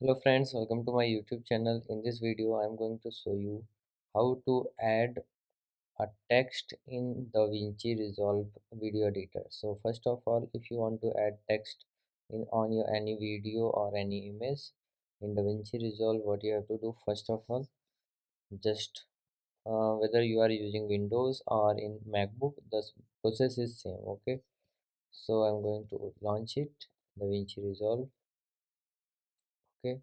Hello friends, welcome to my YouTube channel. In this video, I am going to show you how to add a text in Davinci Resolve video editor. So first of all, if you want to add text in on your any video or any image in Davinci Resolve, what you have to do first of all, just whether you are using Windows or in MacBook, the process is same. Okay, so I'm going to launch it, Davinci Resolve. Okay,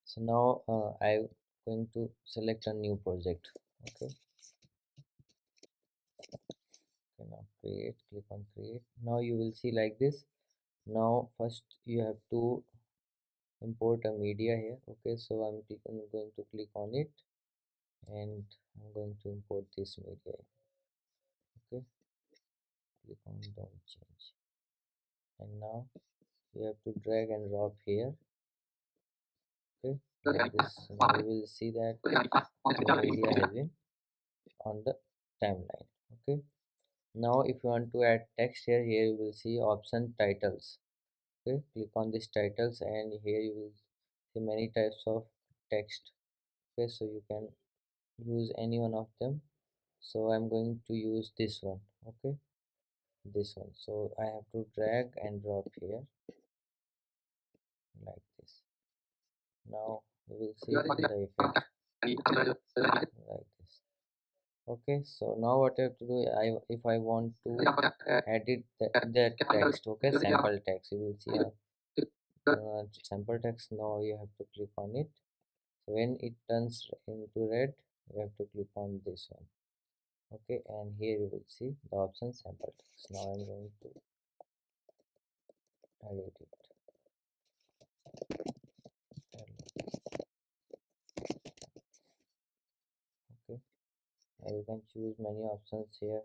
so now I'm going to select a new project. Okay, now create, click on create. Now you will see like this. Now first you have to import a media here. Okay, so I'm going to click on it and I'm going to import this media. Okay, click on don't change, and now you have to drag and drop here. Okay, like this. Now you will see that your media has been on the timeline. Okay, now if you want to add text here you will see option titles. Okay, click on this titles and here you will see many types of text. Okay, so you can use any one of them. So I'm going to use this one. Okay, this one. So I have to drag and drop here like this. Now you will see the effect like this. Okay, so now what I have to do, if I want to edit that text. Okay, sample text, you will see a sample text. Now you have to click on it. So when it turns into red, you have to click on this one. Okay, and here you will see the option sample text. Now I'm going to edit it. Okay, now you can choose many options here.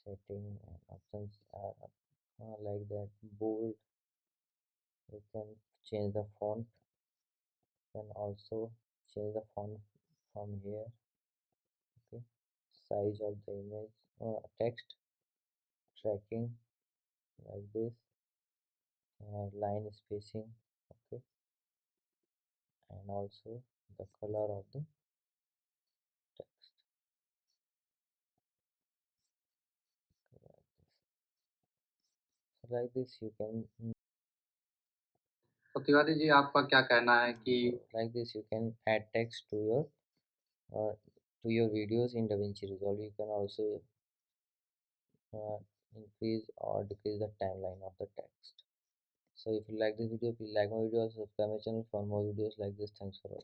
Setting and options are like that. Bold, you can change the font. You can also change the font from here. Okay, size of the image, text, tracking like this, line spacing. Okay, and also the color of the text. So like this you can तो तिवारी जी आपका क्या कहना है कि like this you can add text uh, to your videos in DaVinci Resolve. You can also uh, increase or decrease the timeline of the text. So if you like this video, please like my video, subscribe my channel for more videos like this. Thanks for watching.